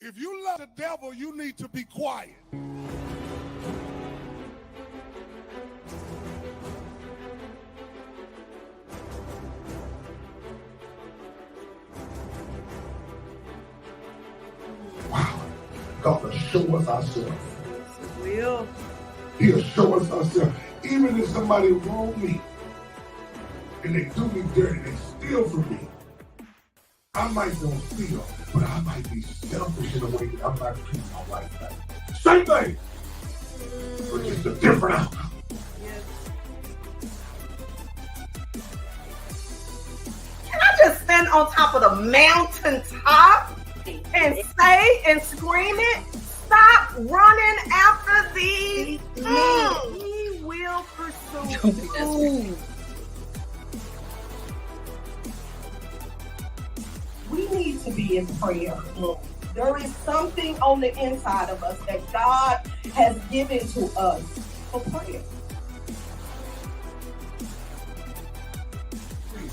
If you love the devil, you need to be quiet. Wow. God will show us ourselves. Will. He'll show us ourselves. Even if somebody wrong me and they do me dirty, they steal from me. I might don't steal, but I might be selfish in a way that I'm not treating my wife right. Same thing, but just a different outcome. Yes. Can I just stand on top of the mountaintop and say and scream it? Stop running after these. He will pursue you. We need to be in prayer. There is something on the inside of us that God has given to us for prayer.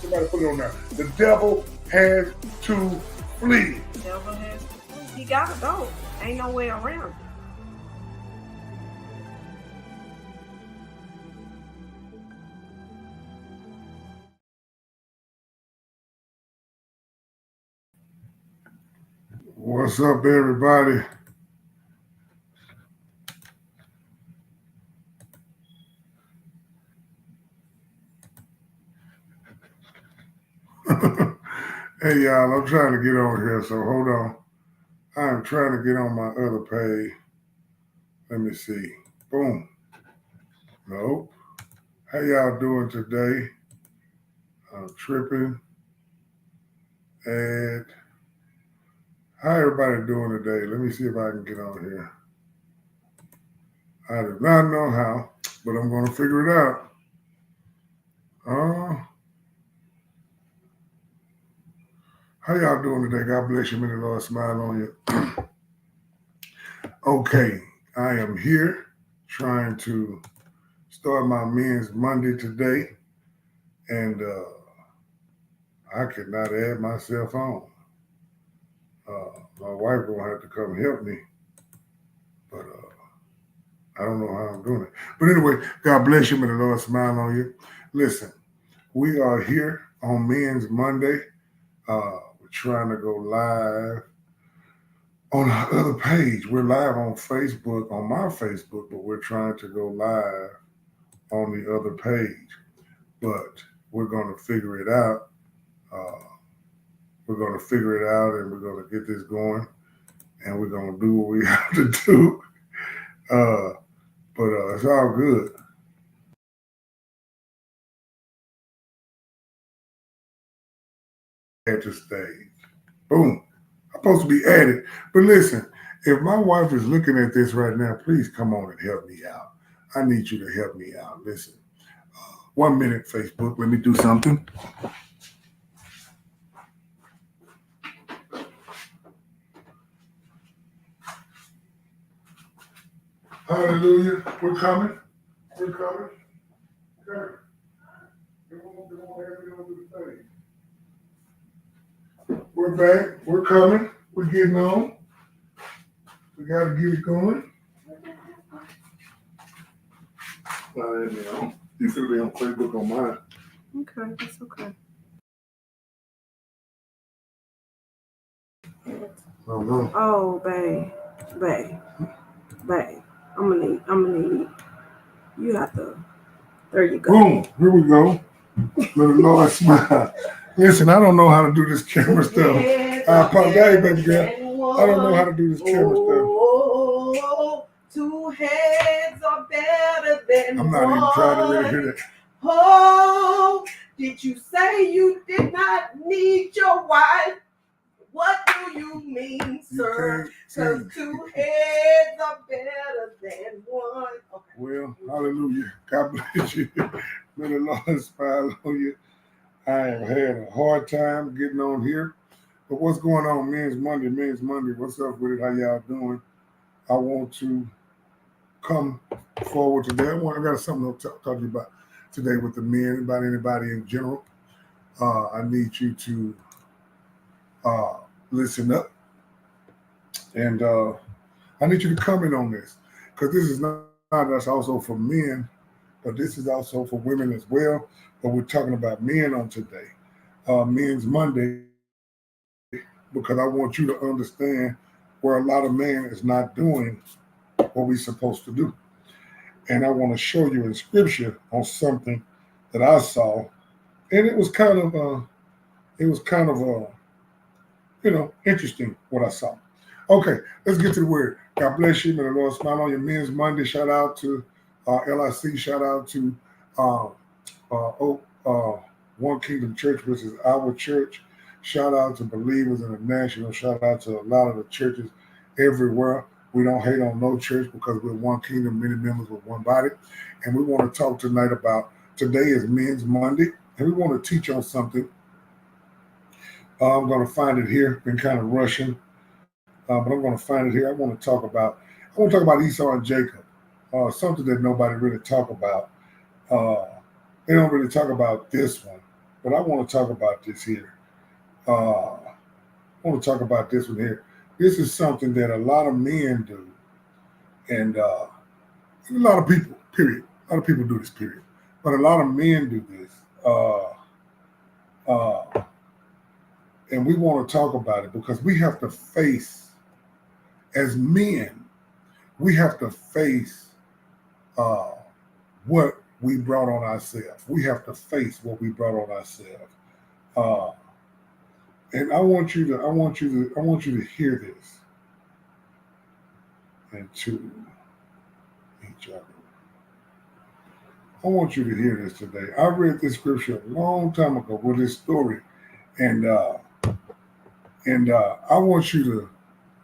Somebody put it on there. The devil has to flee. Devil has. He gotta go. Ain't no way around it. What's up, everybody? Hey, y'all, I'm trying to get on here, so hold on. I'm trying to get on my other page. Let me see. Boom. Nope. How y'all doing today? I'm tripping. And how everybody doing today? Let me see if I can get on here. I do not know how, but I'm going to figure it out. How y'all doing today? God bless you. May the Lord smile on you. Okay, I am here trying to start my Men's Monday today, and I could not add myself on. My wife gonna have to come help me, but I don't know how I'm doing it. But anyway, God bless you. May the Lord smile on you. Listen, we are here on Men's Monday. We're trying to go live on our other page. We're live on Facebook, on my Facebook, but we're trying to go live on the other page. But we're going to figure it out. We're going to figure it out, and we're going to get this going, and we're going to do what we have to do. But it's all good. At the stage. Boom. I'm supposed to be added. But listen, if my wife is looking at this right now, please come on and help me out. I need you to help me out. Listen, 1 minute, Facebook. Let me do something. Hallelujah. We're coming. We're coming. Okay. We're back. We're coming. We're getting on. We got to get it going. You could be on Facebook on mine. Okay, that's okay. Oh, no. Oh, babe. I'm gonna need. You have to. There you go. Boom. Here we go. May the Lord smile. Listen, I don't know how to do this camera stuff. I apologize, baby girl. I don't know how to do this camera stuff. Two heads are better than I'm not one. even trying to really hear that. Oh, did you say you did not need your wife? What do you mean, sir? Because two heads are better than one. Okay. Well, hallelujah. God bless you. May the Lord smile on you. I have had a hard time getting on here. But what's going on? Men's Monday. What's up with it? How y'all doing? I want to come forward today. I got something to talk to you about today with the men, about anybody in general. I need you to listen up. And I need you to comment on this, because this is not just also for men, but this is also for women as well. But we're talking about men on today, Men's Monday, because I want you to understand where a lot of men is not doing what we're supposed to do. And I want to show you in scripture on something that I saw, and it was kind of interesting what I saw. Okay, let's get to the word. God bless you. May the Lord smile on your Men's Monday. Shout out to LIC. Shout out to uh, One Kingdom Church, which is our church. Shout out to Believers International. Shout out to a lot of the churches everywhere. We don't hate on no church because we're one kingdom, many members with one body. And we want to talk tonight about, today is Men's Monday, and we want to teach on something. I'm going to find it here. Been kind of rushing, but I'm going to find it here. I want to talk about Esau and Jacob, something that nobody really talk about. They don't really talk about this one, but I want to talk about this here. I want to talk about this one here. This is something that a lot of men do, and a lot of people, period. A lot of people do this, period. But a lot of men do this. And we want to talk about it because we have to face, as men, we have to face what we brought on ourselves. We have to face what we brought on ourselves. And I want you to hear this. And to each other. I want you to hear this today. I read this scripture a long time ago with this story, and I want you to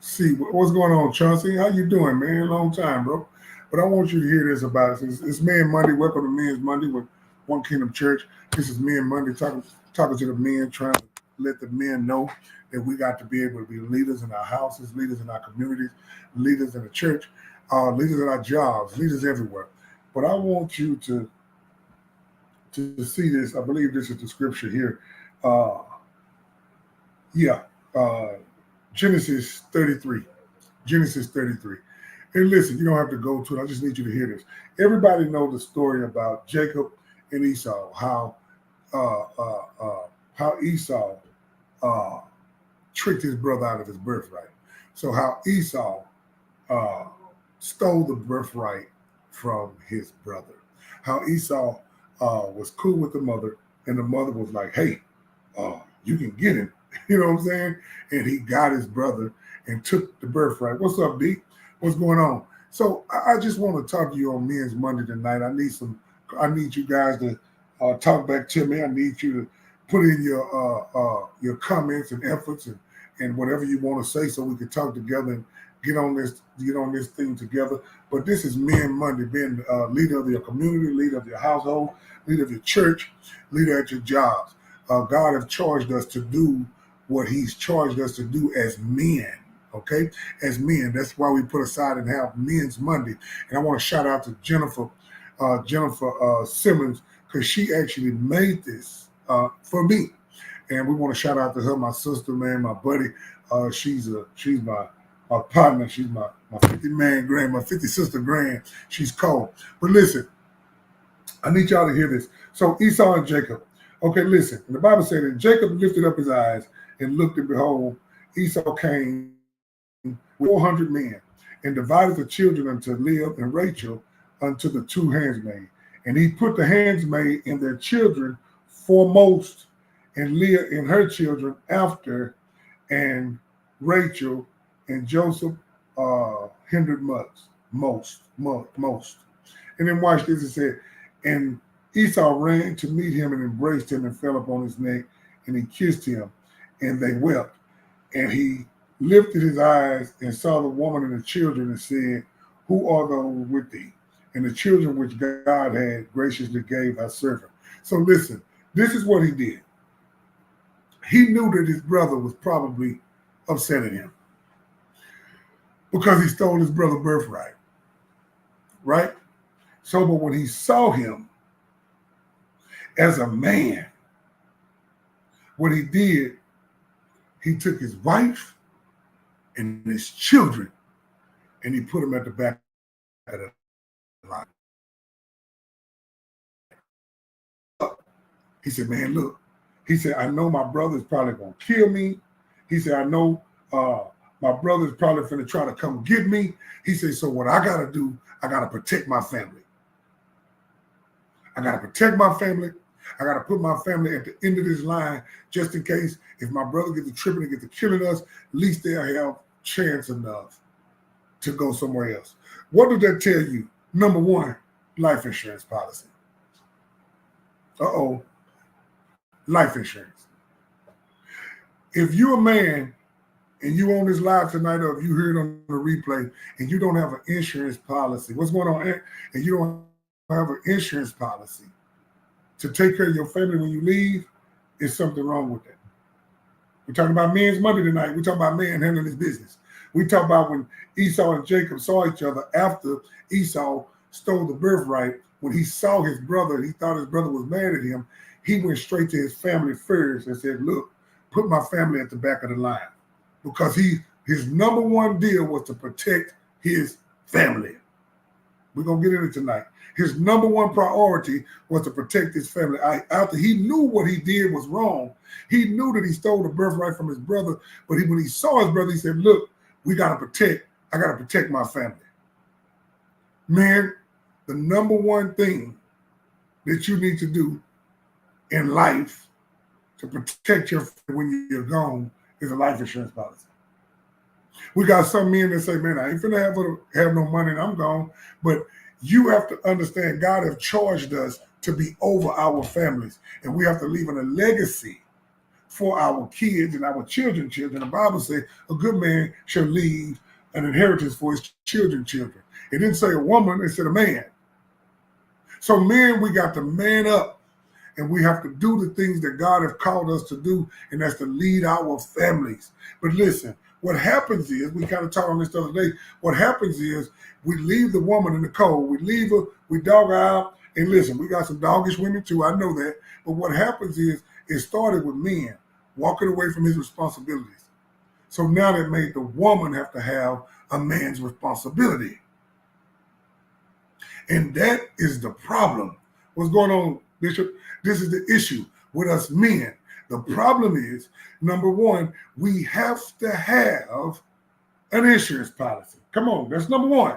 see what's going on, Chauncey. How you doing, man? Long time, bro. But I want you to hear this about it. It's Men Monday. Welcome to Men's Monday with One Kingdom Church. This is Men Monday, talking to the men, trying to let the men know that we got to be able to be leaders in our houses, leaders in our communities, leaders in the church, leaders in our jobs, leaders everywhere. But I want you to see this. I believe this is the scripture here. Genesis 33. Genesis 33. And listen, you don't have to go to it. I just need you to hear this. Everybody knows the story about Jacob and Esau, how Esau tricked his brother out of his birthright. So how Esau stole the birthright from his brother. How Esau was cool with the mother, and the mother was like, hey, you can get him. You know what I'm saying? And he got his brother and took the birthright. What's up, D? What's going on? So I just want to talk to you on Men's Monday tonight. I need you guys to talk back to me. I need you to put in your comments and efforts and whatever you want to say, so we can talk together and get on this thing together. But this is Men Monday, being leader of your community, leader of your household, leader of your church, leader at your jobs. God has charged us to do what He's charged us to do as men. Okay, as men. That's why we put aside and have Men's Monday. And I want to shout out to Jennifer Simmons, because she actually made this for me. And we want to shout out to her, my sister, man, my buddy. She's my partner. She's my 50-man grand, my 50 sister grand. She's cold. But listen, I need y'all to hear this. So Esau and Jacob. Okay, listen. The Bible said that Jacob lifted up his eyes and looked, and behold, Esau came with 400 men, and divided the children unto Leah and Rachel unto the two handmaids. And he put the handmaid and their children foremost, and Leah and her children after, and Rachel and Joseph hindered most. And then watch this. It said, and Esau ran to meet him and embraced him and fell upon his neck, and he kissed him, and they wept. And he lifted his eyes and saw the woman and the children, and said, who are those with thee? And the children which God had graciously gave thy servant. So listen, this is what he did. He knew that his brother was probably upset at him because he stole his brother's birthright, right? So, but when he saw him as a man, what he did, he took his wife and his children, and he put them at the back of the line. He said, man, look. He said, I know my brother's probably going to kill me. He said, I know my brother's probably going to try to come get me. He said, so what I got to do, I got to protect my family. I got to protect my family. I got to put my family at the end of this line just in case if my brother gets to tripping and get to killing us, at least they'll have chance enough to go somewhere else. What did that tell you? Number one, life insurance policy. Uh-oh. Life insurance. If you're a man and you on this live tonight, or if you heard on the replay and you don't have an insurance policy, what's going on? And you don't have an insurance policy to take care of your family when you leave, is something wrong with that. We're talking about men's Monday tonight. We're talking about man handling his business. We talk about when Esau and Jacob saw each other after Esau stole the birthright. When he saw his brother, he thought his brother was mad at him. He went straight to his family first and said, look, put my family at the back of the line. Because his number one deal was to protect his family. We're going to get into it tonight. His number one priority was to protect his family. After he knew what he did was wrong, he knew that he stole the birthright from his brother. But when he saw his brother, he said, look, I got to protect my family. Man, the number one thing that you need to do in life to protect your family when you're gone is a life insurance policy. We got some men that say, man, I ain't finna have no money and I'm gone. But you have to understand God has charged us to be over our families. And we have to leave a legacy for our kids and our children's children. The Bible says a good man shall leave an inheritance for his children's children. It didn't say a woman, it said a man. So men, we got to man up. And we have to do the things that God has called us to do, and that's to lead our families. But listen, what happens is, we kind of talked on this the other day, what happens is we leave the woman in the cold. We leave her, we dog her out. And listen, we got some doggish women too, I know that. But what happens is, it started with men walking away from his responsibilities. So now that made the woman have to have a man's responsibility. And that is the problem. What's going on, Bishop? This is the issue with us men. The problem is, number one, we have to have an insurance policy. Come on, that's number one.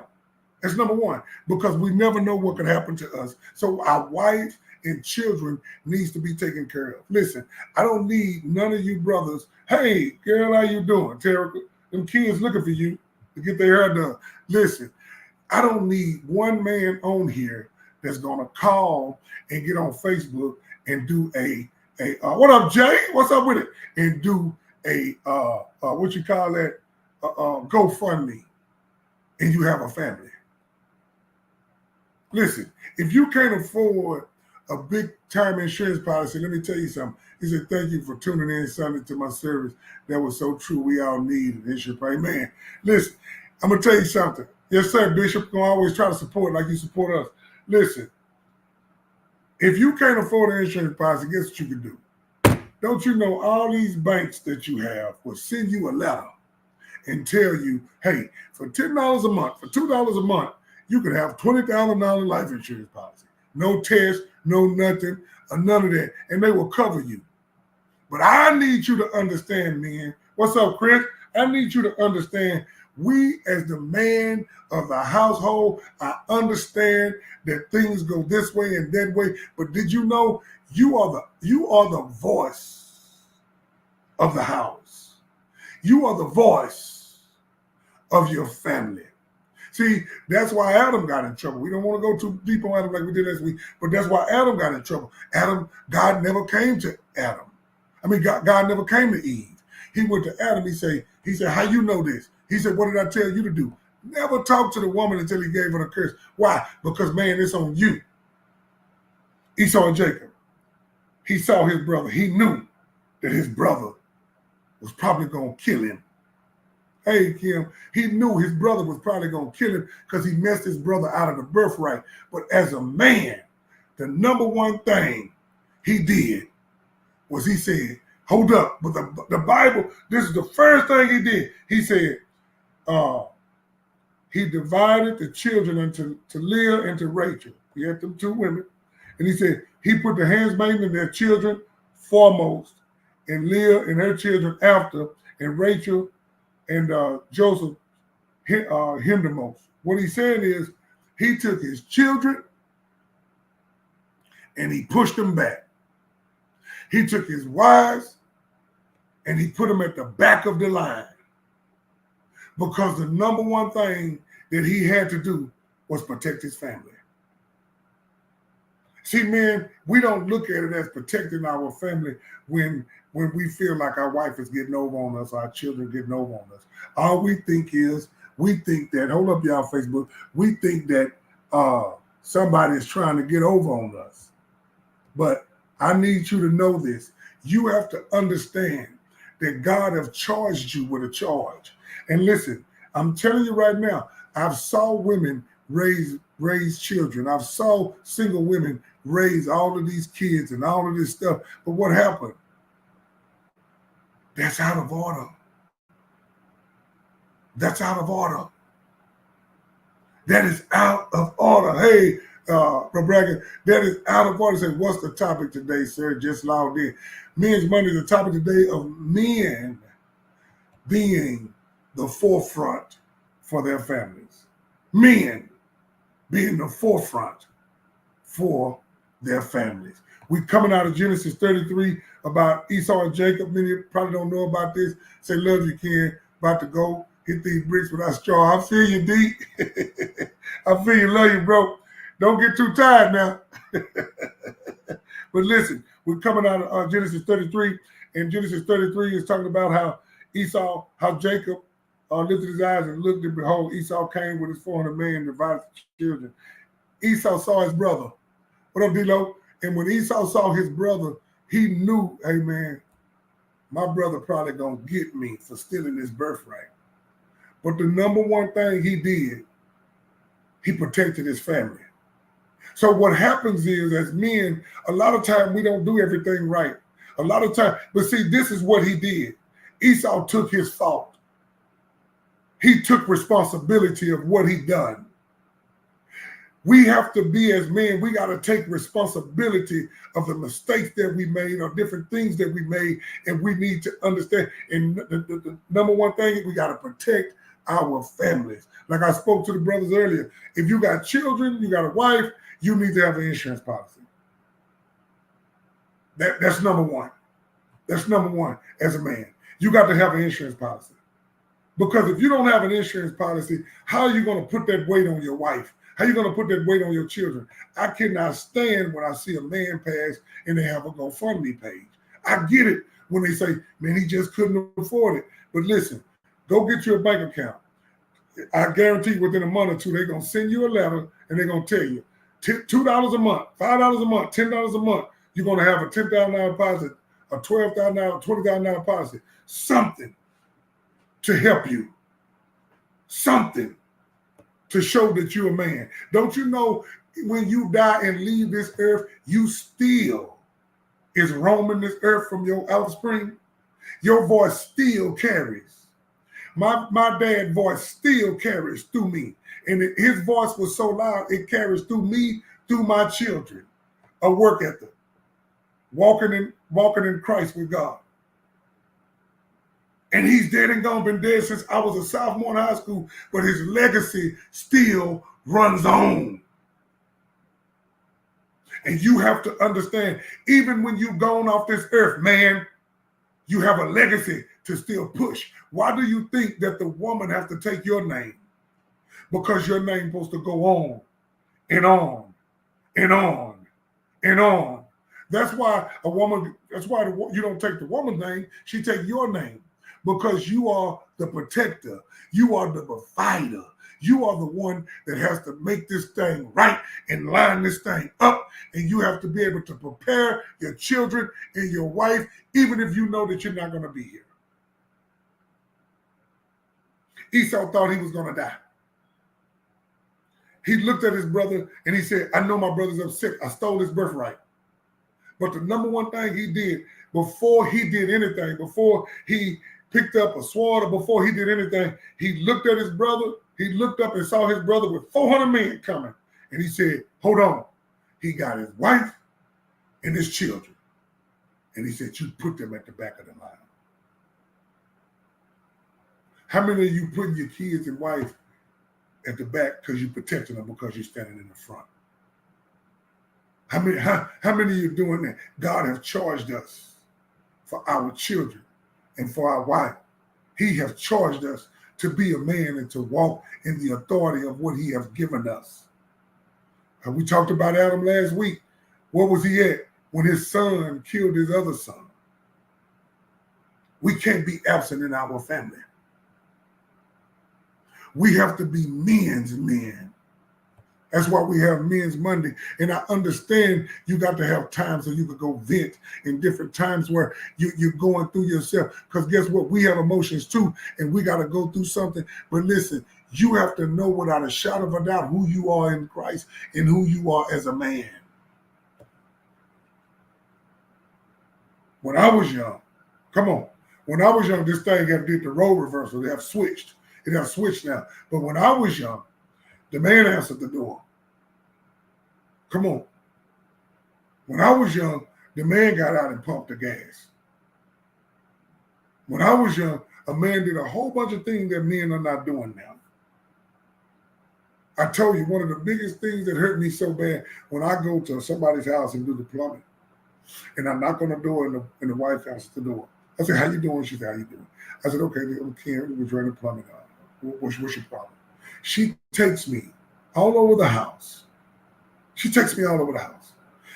That's number one, because we never know what could happen to us. So our wife and children needs to be taken care of. Listen, I don't need none of you brothers. Hey, girl, how you doing? Terrica, them kids looking for you to get their hair done. Listen, I don't need one man on here that's going to call and get on Facebook and do a what up, Jay? What's up with it? And do a what you call that? GoFundMe, and you have a family. Listen, if you can't afford a big time insurance policy, let me tell you something. He said, thank you for tuning in Sunday to my service. That was so true. We all need an insurance. Amen. Listen, I'm going to tell you something. Yes, sir, Bishop. Going to always try to support like you support us. Listen, if you can't afford an insurance policy, guess what you can do? Don't you know all these banks that you have will send you a letter and tell you, hey, for $10 a month, for $2 a month, you can have $20,000 life insurance policy. No test, no nothing, none of that. And they will cover you. But I need you to understand, man. What's up, Chris? I need you to understand, we as the man of the household, I understand that things go this way and that way. But did you know you are the voice of the house? You are the voice of your family. See, that's why Adam got in trouble. We don't want to go too deep on Adam like we did last week, but that's why Adam got in trouble. God never came to Adam. I mean, God never came to Eve. He went to Adam. He said, how you know this? He said, what did I tell you to do? Never talk to the woman until he gave her the curse. Why? Because, man, it's on you. Esau and Jacob. He saw his brother. He knew that his brother was probably going to kill him. Hey, Kim, he knew his brother was probably going to kill him because he messed his brother out of the birthright. But as a man, the number one thing he did was he said, hold up. But the Bible, this is the first thing he did. He said, he divided the children into Leah and to Rachel. He had them two women. And he said he put the handmaiden and their children foremost, and Leah and her children after, and Rachel and Joseph hindermost. What he's saying is he took his children and he pushed them back. He took his wives and he put them at the back of the line, because the number one thing that he had to do was protect his family. See, man, we don't look at it as protecting our family when we feel like our wife is getting over on us, our children getting over on us. All we think is, we think that, hold up y'all Facebook, we think that somebody is trying to get over on us. But I need you to know this. You have to understand that God have charged you with a charge. And listen, I'm telling you right now, I've saw women raise children. I've saw single women raise all of these kids and all of this stuff. But what happened? That's out of order. That's out of order. That is out of order. Hey, Rebecca, that is out of order. Say, what's the topic today, sir? Just logged in. Men's Monday, the topic today of men being the forefront for their families. Men being the forefront for their families. We're coming out of Genesis 33 about Esau and Jacob. Many probably don't know about this. Say, love you, Ken. About to go hit these bricks without straw. I feel you, D. I feel you, love you, bro. Don't get too tired now. But listen, we're coming out of Genesis 33, and Genesis 33 is talking about how Jacob lifted his eyes and looked, and behold, Esau came with his 400 men and divided the children. Esau saw his brother. What up, D-Lo? And when Esau saw his brother, he knew, hey, man, my brother probably going to get me for stealing his birthright. But the number one thing he did, he protected his family. So what happens is, as men, a lot of time we don't do everything right. A lot of time, but see, this is what he did. Esau took his fault. He took responsibility of what he done. We have to be, as men, we got to take responsibility of the mistakes that we made or different things that we made, and we need to understand. And the number one thing is we got to protect our families. Like I spoke to the brothers earlier, if you got children, you got a wife, you need to have an insurance policy. That's number one. That's number one as a man. You got to have an insurance policy. Because if you don't have an insurance policy, how are you going to put that weight on your wife? How are you going to put that weight on your children? I cannot stand when I see a man pass and they have a GoFundMe page. I get it when they say, man, he just couldn't afford it. But listen, go get you a bank account. I guarantee within a month or two, they're going to send you a letter and they're going to tell you, $2 a month, $5 a month, $10 a month, you're going to have a $10,000 deposit, a $12,000, $20,000 deposit, something to help you, something to show that you're a man. Don't you know when you die and leave this earth, you still is roaming this earth from your offspring? Your voice still carries. My dad's voice still carries through me. And his voice was so loud, it carries through me, through my children. A work ethic. Walking in Christ with God. And he's dead and gone, been dead since I was a sophomore in high school, but his legacy still runs on. And you have to understand, even when you've gone off this earth, man, you have a legacy to still push. Why do you think that the woman has to take your name? Because your name's supposed to go on and on and on and on. That's why you don't take the woman's name, she take your name. Because you are the protector. You are the provider. You are the one that has to make this thing right and line this thing up. And you have to be able to prepare your children and your wife, even if you know that you're not going to be here. Esau thought he was going to die. He looked at his brother and he said, I know my brother's upset. I stole his birthright. But the number one thing he did before he did anything, before he picked up a sword, or before he did anything, he looked at his brother. He looked up and saw his brother with 400 men coming. And he said, hold on. He got his wife and his children. And he said, you put them at the back of the line. How many of you putting your kids and wife at the back because you're protecting them because you're standing in the front? How many of you doing that? God has charged us for our children and for our wife. He has charged us to be a man and to walk in the authority of what he has given us. And we talked about Adam last week. Where was he at when his son killed his other son? We can't be absent in our family. We have to be men's men. That's why we have Men's Monday. And I understand you got to have time so you could go vent in different times where you're going through yourself. Because guess what? We have emotions too, and we got to go through something. But listen, you have to know without a shadow of a doubt who you are in Christ and who you are as a man. When I was young, come on. When I was young, this thing have did the role reversal. They have switched. It have switched now. But when I was young, the man answered the door. Come on. When I was young, the man got out and pumped the gas. When I was young, a man did a whole bunch of things that men are not doing now. I told you, one of the biggest things that hurt me so bad when I go to somebody's house and do the plumbing, and I knock on the door and the wife answers the door. I said, how you doing? She said, how you doing? I said, okay, I'm Ken. We're trying to plumbing. What's your problem? She takes me all over the house. She takes me all over the house.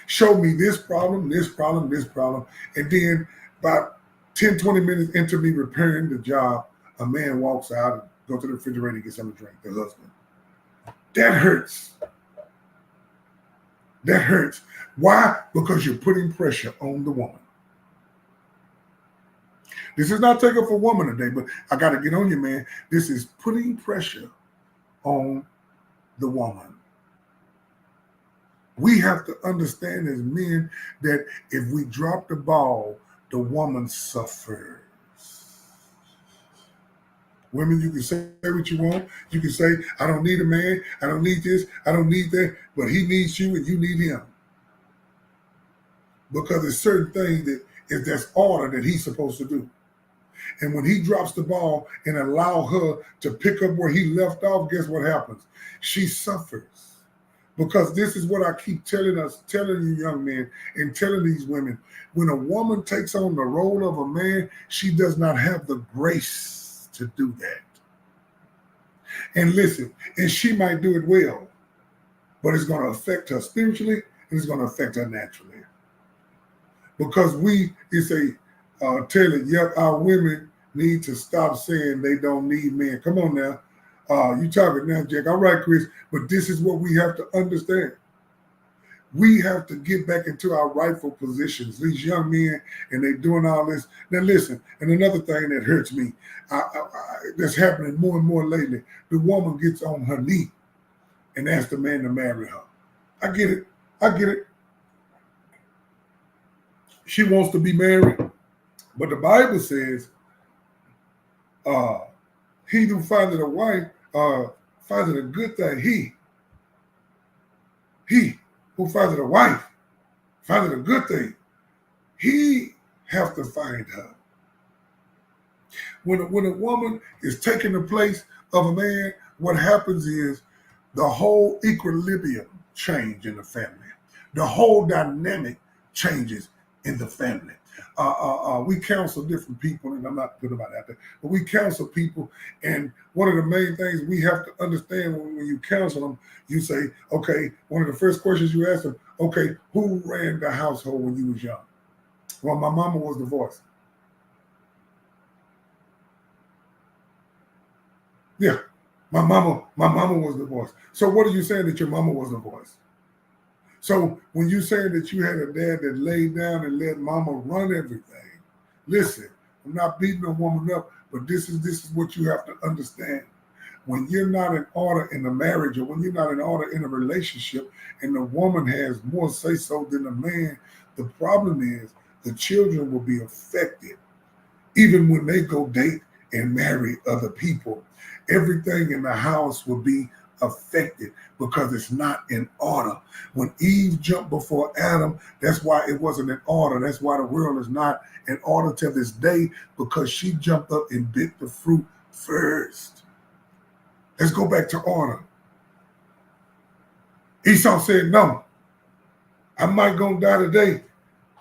Showed me this problem, this problem, this problem. And then about 10, 20 minutes into me repairing the job, a man walks out and goes to the refrigerator and gets something to drink, the husband. That hurts. That hurts. Why? Because you're putting pressure on the woman. This is not taking for woman today, but I got to get on you, man. This is putting pressure on the woman. We have to understand as men that if we drop the ball, the woman suffers. Women, you can say what you want. You can say, I don't need a man. I don't need this. I don't need that. But he needs you and you need him. Because there's certain things that's order that he's supposed to do. And when he drops the ball and allow her to pick up where he left off, guess what happens? She suffers. Because this is what I keep telling you young men and telling these women. When a woman takes on the role of a man, she does not have the grace to do that. And listen, and she might do it well, but it's going to affect her spiritually and it's going to affect her naturally. Because Taylor, yep, our women need to stop saying they don't need men. Come on now. You talking now, Jack. All right, Chris, but this is what we have to understand. We have to get back into our rightful positions. These young men, and they doing all this. Now listen, and another thing that hurts me, that's happening more and more lately, the woman gets on her knee and asks the man to marry her. I get it. She wants to be married. But the Bible says, he who findeth a wife findeth a good thing. He who findeth a wife findeth a good thing. He have to find her. When a woman is taking the place of a man, what happens is the whole equilibrium change in the family. The whole dynamic changes in the family. We counsel different people, and I'm not good about that, but we counsel people, and one of the main things we have to understand when you counsel them, you say, okay, one of the first questions you ask them, okay, who ran the household when you was young? Well, my mama was the voice. Yeah, my mama was the voice. So what are you saying that your mama was the voice? So when you say that you had a dad that laid down and let mama run everything, listen, I'm not beating a woman up, but this is what you have to understand. When you're not in order in a marriage, or when you're not in order in a relationship, and the woman has more say-so than the man, the problem is the children will be affected Even when they go date and marry other people, everything in the house will be affected because it's not in order. When Eve jumped before Adam, that's why it wasn't in order. That's why the world is not in order to this day, because she jumped up and bit the fruit first. Let's go back to order. Esau said, no, I might gonna die today,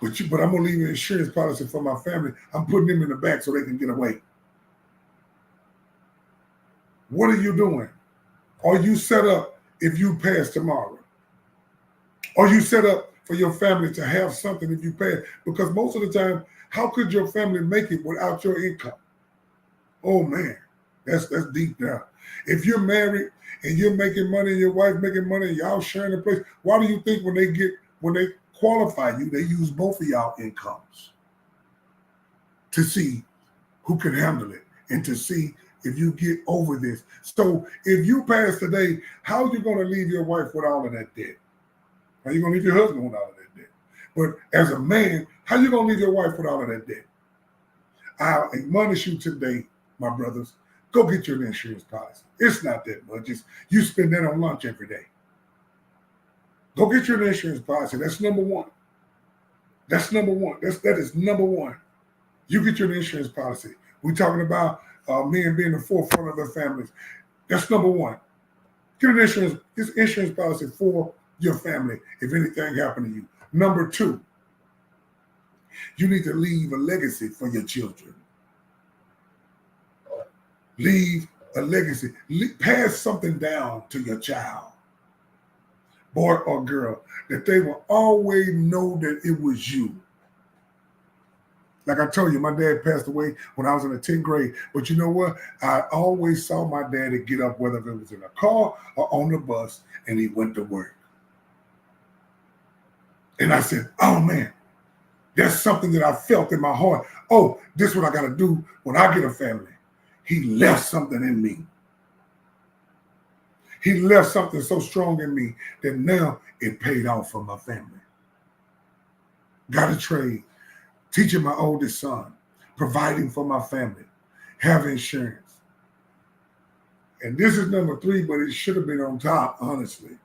but I'm gonna leave an insurance policy for my family. I'm putting them in the back so they can get away. What are you doing? Are you set up if you pass tomorrow? Are you set up for your family to have something if you pass? Because most of the time, how could your family make it without your income? Oh man, that's deep now. If you're married and you're making money and your wife making money and y'all sharing a place, why do you think when they qualify you, they use both of y'all incomes to see who can handle it and to see if you get over this? So if you pass today, how are you going to leave your wife with all of that debt? How are you going to leave your husband with all of that debt? But as a man, how are you going to leave your wife with all of that debt? I'll admonish you today, my brothers, go get your insurance policy. It's not that much. You spend that on lunch every day. Go get your insurance policy. That's number one. That's number one. That is number one. You get your insurance policy. We're talking about men being the forefront of their families. That's number one. Get an insurance policy for your family if anything happened to you. Number two, you need to leave a legacy for your children. Leave a legacy. Pass something down to your child, boy or girl, that they will always know that it was you. Like I told you, my dad passed away when I was in the 10th grade. But you know what? I always saw my daddy get up, whether it was in a car or on the bus, and he went to work. And I said, oh man, that's something that I felt in my heart. Oh, this is what I got to do when I get a family. He left something in me. He left something so strong in me that now it paid off for my family. Got a trade. Teaching my oldest son, providing for my family, have insurance. And this is number three, but it should have been on top, honestly.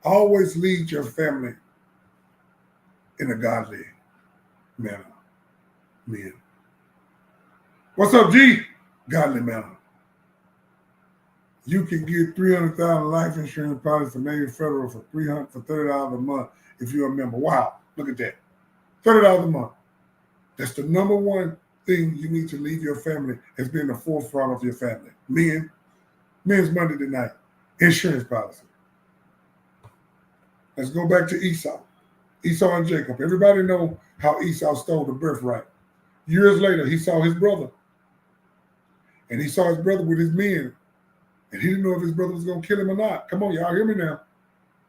Always lead your family in a godly manner. Men. What's up, G? Godly manner. You can get $300,000 life insurance policy from Navy Federal for $30 a month if you're a member. Wow, look at that. $30 a month. That's the number one thing you need to leave your family as being the forefront of your family. Men's Monday tonight, insurance policy. Let's go back to Esau. Esau and Jacob. Everybody know how Esau stole the birthright. Years later, he saw his brother. And he saw his brother with his men. And he didn't know if his brother was going to kill him or not. Come on, y'all hear me now.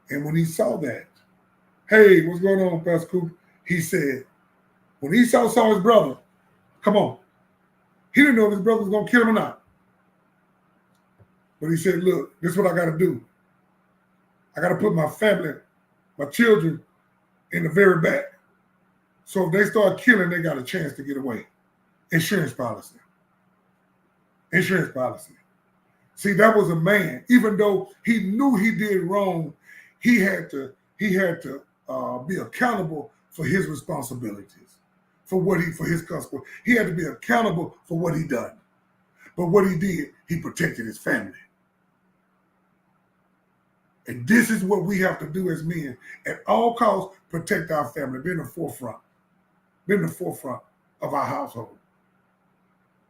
And when he saw that, hey, what's going on, Pastor Cooper? He said, when Esau saw his brother, come on, he didn't know if his brother was going to kill him or not. But he said, look, this is what I got to do. I got to put my family, my children in the very back. So if they start killing, they got a chance to get away. Insurance policy. Insurance policy. See, that was a man. Even though he knew he did wrong, he had to be accountable for his responsibilities, for his consequence. He had to be accountable for what he done. But what he did, he protected his family. And this is what we have to do as men. At all costs, protect our family. Be in the forefront. Be in the forefront of our household.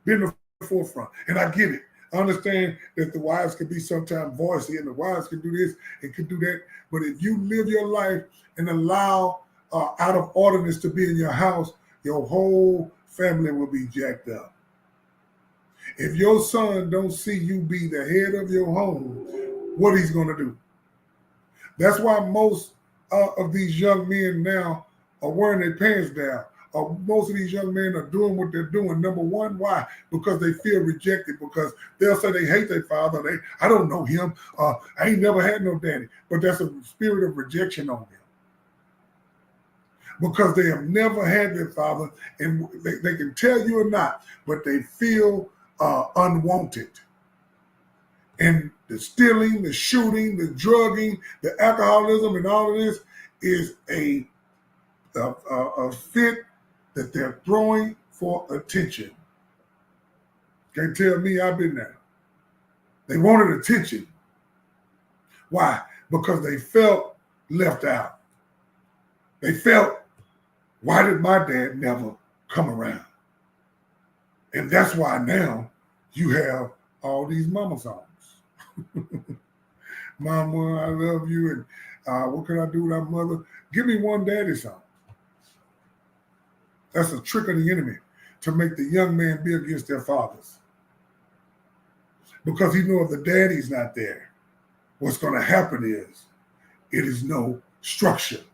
Be in the forefront. And I get it. I understand that the wives can be sometimes voicey and the wives can do this and can do that. But if you live your life and allow out of orderness to be in your house, your whole family will be jacked up. If your son don't see you be the head of your home, what he's going to do? That's why most of these young men now are wearing their pants down. Most of these young men are doing what they're doing. Number one, why? Because they feel rejected. Because they'll say they hate their father. I don't know him. I ain't never had no daddy. But that's a spirit of rejection on them. because they have never had their father, and they can tell you or not, but they feel unwanted. And the stealing, the shooting, the drugging, the alcoholism, and all of this is a fit that they're throwing for attention. Can't tell me I've been there. They wanted attention. Why? Because they felt left out. They felt, why did my dad never come around? And that's why now you have all these mama songs. Mama, I love you, and what can I do without mother? Give me one daddy song. That's a trick of the enemy to make the young man be against their fathers. Because he knows if the daddy's not there, what's going to happen is it is no structure.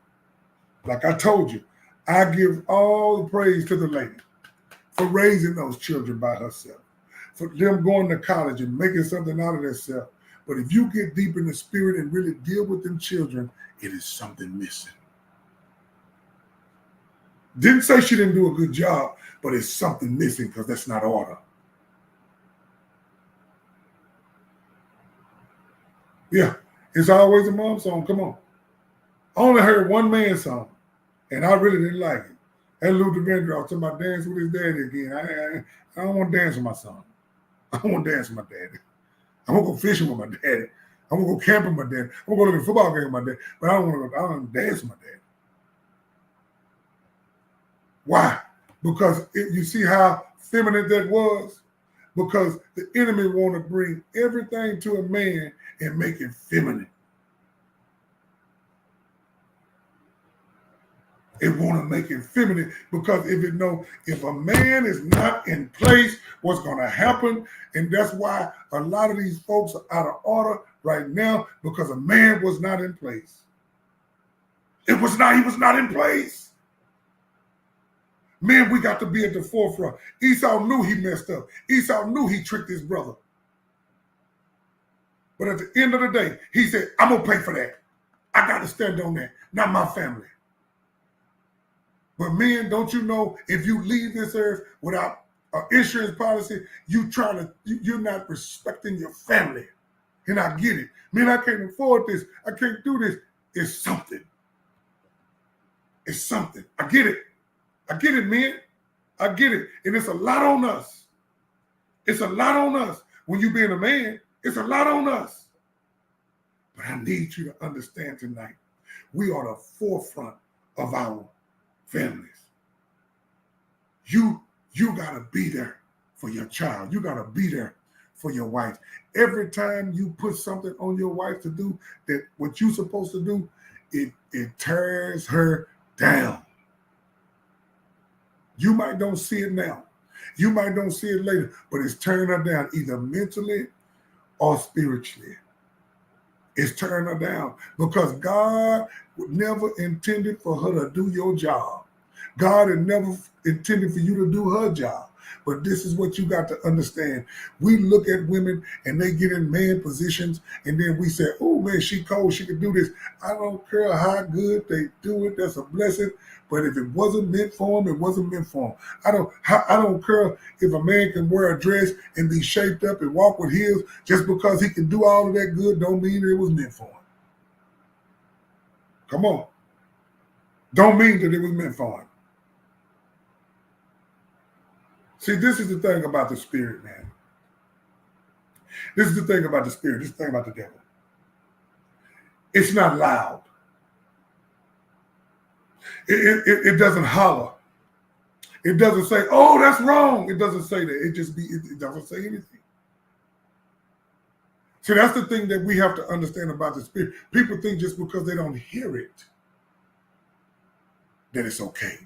Like I told you, I give all the praise to the lady for raising those children by herself, for them going to college and making something out of themselves. But if you get deep in the spirit and really deal with them children, it is something missing. Didn't say she didn't do a good job, but it's something missing because that's not order. Yeah, it's always a mom song. Come on. I only heard one man song, and I really didn't like it. And Luther Vandross talking about dance with his daddy again. I don't want to dance with my son. I don't want to dance with my daddy. I want to go fishing with my daddy. I want to go camping with my daddy. I want to go to the football game with my daddy. But I don't want to dance with my daddy. Why? Because you see how feminine that was? Because the enemy want to bring everything to a man and make it feminine. It want to make it feminine because if a man is not in place, what's going to happen? And that's why a lot of these folks are out of order right now because a man was not in place. He was not in place. Men, we got to be at the forefront. Esau knew he messed up. Esau knew he tricked his brother. But at the end of the day, he said, I'm going to pay for that. I got to stand on that, not my family. But men, don't you know, if you leave this earth without an insurance policy, you're not respecting your family. And I get it. Man, I can't afford this. I can't do this. It's something. It's something. I get it. I get it, man. I get it. And it's a lot on us. It's a lot on us. When you being a man, it's a lot on us. But I need you to understand tonight, we are the forefront of our families. You got to be there for your child. You got to be there for your wife. Every time you put something on your wife to do that what you're supposed to do, it tears her down. You might don't see it now. You might don't see it later, but it's tearing her down either mentally or spiritually. It's tearing her down because God never intended for her to do your job. God had never intended for you to do her job. But this is what you got to understand. We look at women and they get in man positions and then we say, oh man, she cold, she can do this. I don't care how good they do it. That's a blessing. But if it wasn't meant for them, it wasn't meant for them. I don't care if a man can wear a dress and be shaped up and walk with heels. Just because he can do all of that good don't mean it was meant for him. Come on. Don't mean that it was meant for him. See, this is the thing about the spirit, man. This is the thing about the spirit. This is the thing about the devil. It's not loud. It doesn't holler. It doesn't say, oh, that's wrong. It doesn't say that. It doesn't say anything. See, that's the thing that we have to understand about the spirit. People think just because they don't hear it, that it's okay.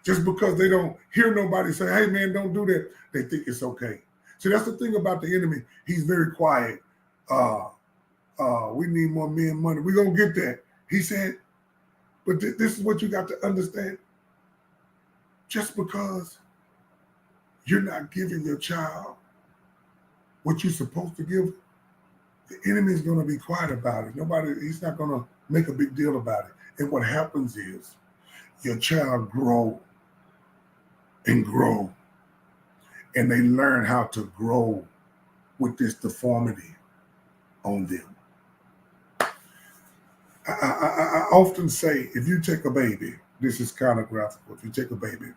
Just because they don't hear nobody say, hey, man, don't do that, they think it's okay. See, that's the thing about the enemy. He's very quiet. We need more men money. We're going to get that. He said, but this is what you got to understand. Just because you're not giving your child what you're supposed to give, the enemy is going to be quiet about it. He's not going to make a big deal about it. And what happens is your child grow and grow, and they learn how to grow with this deformity on them. I often say, if you take a baby, this is kind of graphical. If you take a baby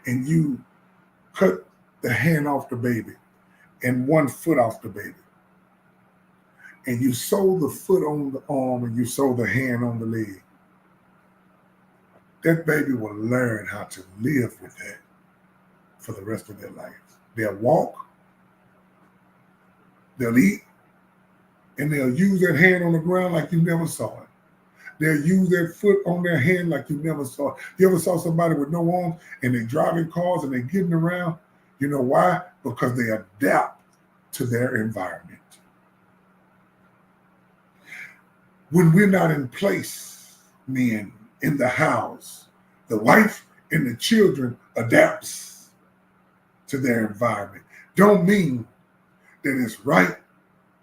and you cut the hand off the baby and one foot off the baby, and you sew the foot on the arm and you sew the hand on the leg, that baby will learn how to live with that for the rest of their lives. They'll walk, they'll eat, and they'll use that hand on the ground like you never saw it. They'll use that foot on their hand like you never saw it. You ever saw somebody with no arms and they're driving cars and they're getting around? You know why? Because they adapt to their environment. When we're not in place, men, in the house, the wife and the children adapts to their environment. Don't mean that it's right,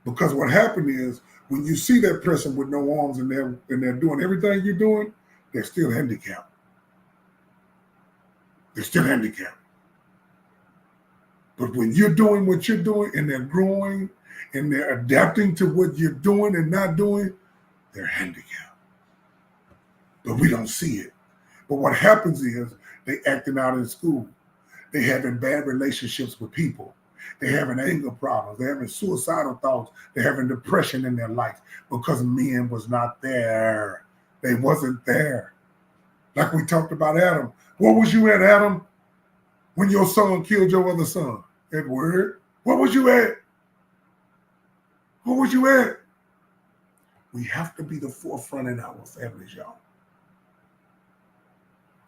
because what happened is when you see that person with no arms and they're doing everything you're doing, they're still handicapped. They're still handicapped. But when you're doing what you're doing and they're growing and they're adapting to what you're doing and not doing, they're handicapped. But we don't see it. But what happens is they acting out in school. They having bad relationships with people. They're having anger problems. They're having suicidal thoughts. They're having depression in their life because men was not there. They wasn't there. Like we talked about Adam. Where was you at, Adam, when your son killed your other son? Edward, where was you at? Where was you at? We have to be the forefront in our families, y'all.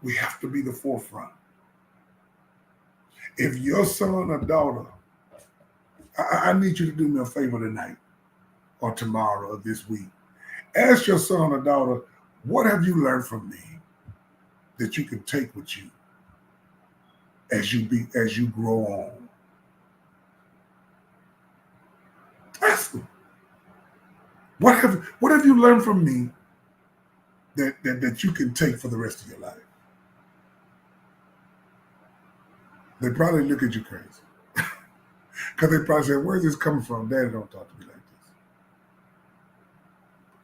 We have to be the forefront. If your son or daughter, I need you to do me a favor tonight or tomorrow or this week. Ask your son or daughter, what have you learned from me that you can take with you as you grow on? Ask them. What have you learned from me that you can take for the rest of your life? They probably look at you crazy. Because they probably say, where's this coming from? Daddy don't talk to me like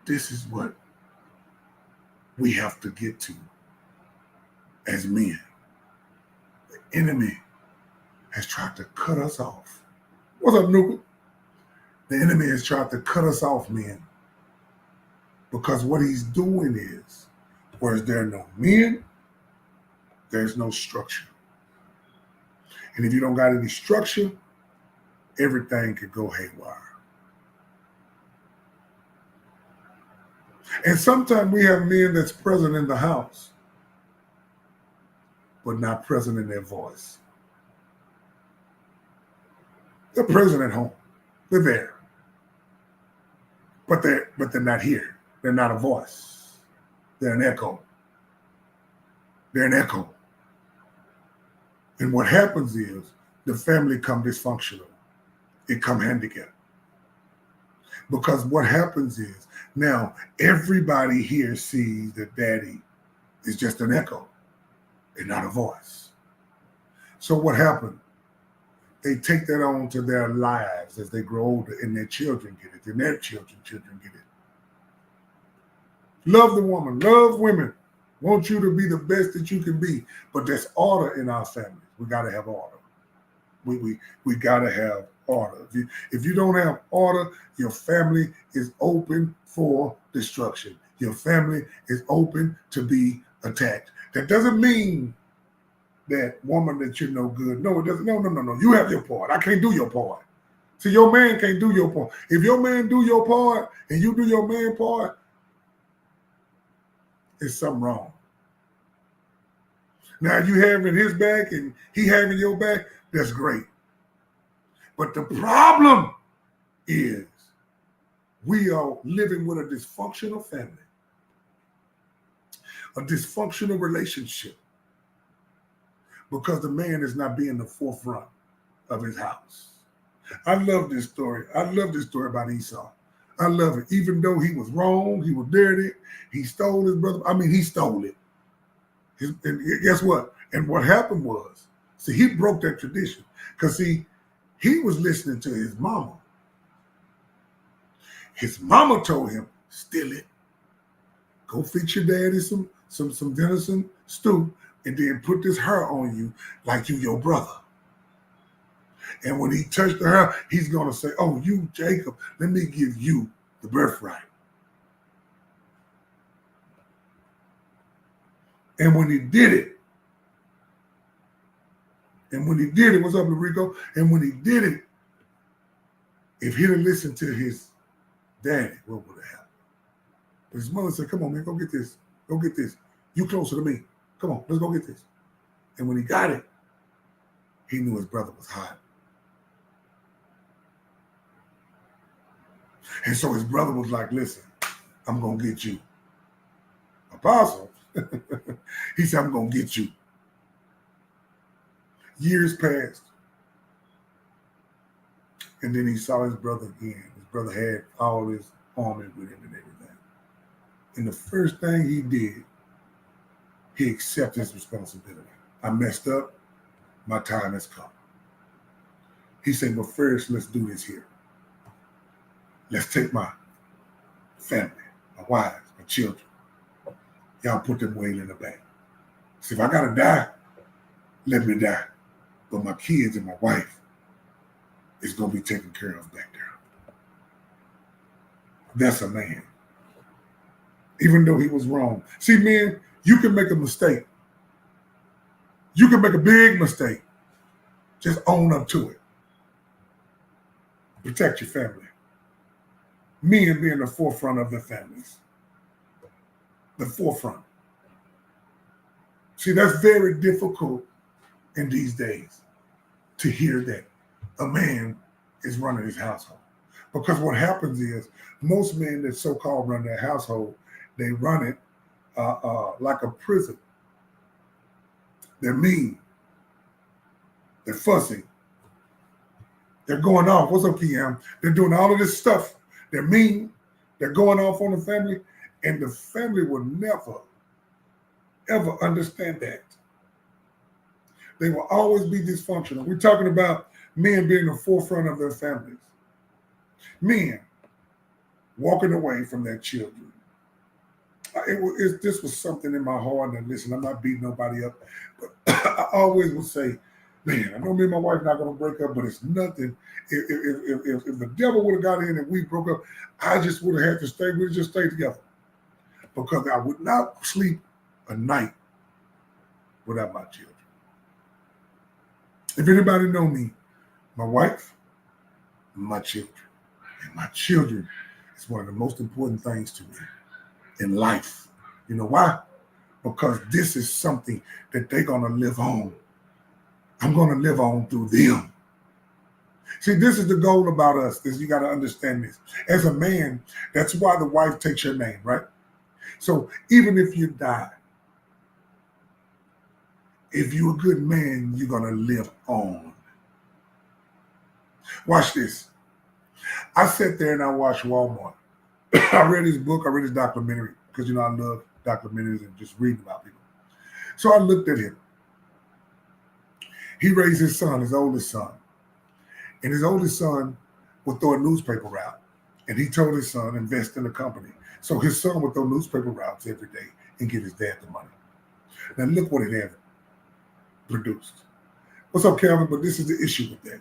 this. This is what we have to get to as men. The enemy has tried to cut us off. What's up, Nuka? The enemy has tried to cut us off, men. Because what he's doing is, whereas there are no men, there's no structure. And if you don't got any structure, everything could go haywire. And sometimes we have men that's present in the house, but not present in their voice. They're present at home. They're there. But they're not here. They're not a voice. They're an echo. They're an echo. And what happens is the family come dysfunctional. It come handicapped. Because what happens is now everybody here sees that daddy is just an echo and not a voice. So what happened? They take that on to their lives as they grow older, and their children get it, and their children get it. Love the woman, love women. Want you to be the best that you can be. But there's order in our families. We got to have order. We got to have order. If you don't have order, your family is open for destruction. Your family is open to be attacked. That doesn't mean that woman that you're no good. No, it doesn't. No. You have your part. I can't do your part. See, your man can't do your part. If your man do your part and you do your man part, it's something wrong. Now, you having his back and he having your back, that's great. But the problem is we are living with a dysfunctional family, a dysfunctional relationship, because the man is not being the forefront of his house. I love this story. I love this story about Esau. I love it. Even though he was wrong, he was dirty, he stole his brother. I mean, he stole it. And guess what? And what happened was, see, he broke that tradition. Because, see, he was listening to his mama. His mama told him, steal it. Go fix your daddy some venison stew, and then put this hair on you like you your brother. And when he touched the hair, he's going to say, oh, you, Jacob, let me give you the birthright. And when he did it, what's up, Rico? And when he did it, if he'd have listened to his daddy, what would have happened? But his mother said, come on, man, go get this. Go get this. You closer to me. Come on, let's go get this. And when he got it, he knew his brother was hot. And so his brother was like, listen, I'm going to get you. Apostle, he said, I'm going to get you. Years passed. And then he saw his brother again. His brother had all his army with him and everything. And the first thing he did, he accepted his responsibility. I messed up. My time has come. He said, but first, let's do this here. Let's take my family, my wives, my children. Y'all put them way in the bank. See, if I got to die, let me die. But my kids and my wife is going to be taken care of back there. That's a man. Even though he was wrong. See, man, you can make a mistake. You can make a big mistake. Just own up to it. Protect your family. Men being the forefront of their families. The forefront. See, that's very difficult in these days to hear that a man is running his household. Because what happens is most men that so-called run their household, they run it like a prison. They're mean. They're fussy. They're going off. What's up, Kiam? They're doing all of this stuff. They're mean. They're going off on the family. And the family will never, ever understand that. They will always be dysfunctional. We're talking about men being the forefront of their families. Men walking away from their children. This was something in my heart. And listen, I'm not beating nobody up. But I always would say, man, I know me and my wife not going to break up, but it's nothing. If the devil would have got in and we broke up, I just would have had to stay. We'd just stay together. Because I would not sleep a night without my children. If anybody know me, my wife, my children. And my children is one of the most important things to me in life. You know why? Because this is something that they're going to live on. I'm going to live on through them. See, this is the goal about us. You got to understand this. As a man, that's why the wife takes your name, right? So even if you die, if you're a good man, you're going to live on. Watch this. I sat there and I watched Walmart. I read his book. I read his documentary because, I love documentaries and just reading about people. So I looked at him. He raised his son, his oldest son. And his oldest son would throw a newspaper out. And he told his son, invest in the company. So his son would throw newspaper routes every day and give his dad the money. Now look what it had produced. What's up, Calvin? But this is the issue with that.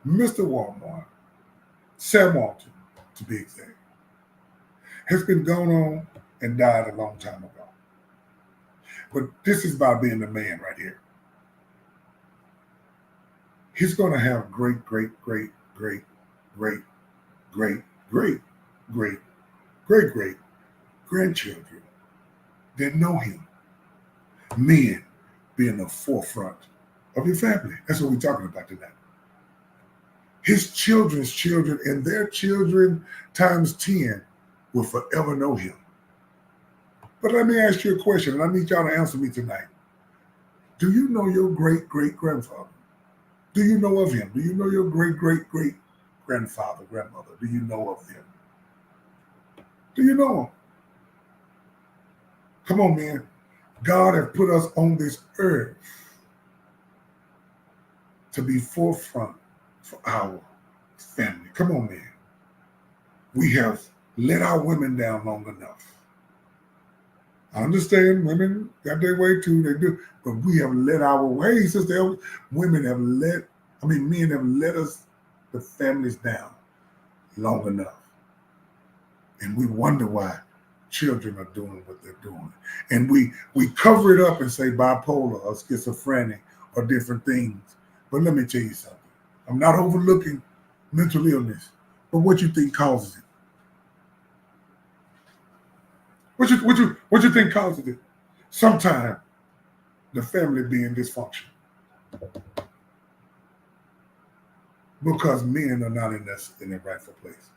Mr. Walmart, Sam Walton, to be exact, has been gone on and died a long time ago. But this is about being a man right here. He's going to have great grandchildren that know him. Men being the forefront of your family. That's what we're talking about today. His children's children and their children times 10 will forever know him. But let me ask you a question, and I need y'all to answer me tonight. Do you know your great-great-grandfather? Do you know of him? Do you know your great-great-great grandfather, grandmother? Do you know of them? Do you know them? Come on, man. God has put us on this earth to be forefront for our family. Come on, man. We have let our women down long enough. I understand women got their way too, they do, but we have let our ways, men have let us, the families down long enough. And we wonder why children are doing what they're doing. And we cover it up and say bipolar or schizophrenic or different things. But let me tell you something. I'm not overlooking mental illness, but what you think causes it? What you think causes it? Sometimes the family being dysfunctional because men are not in their rightful place.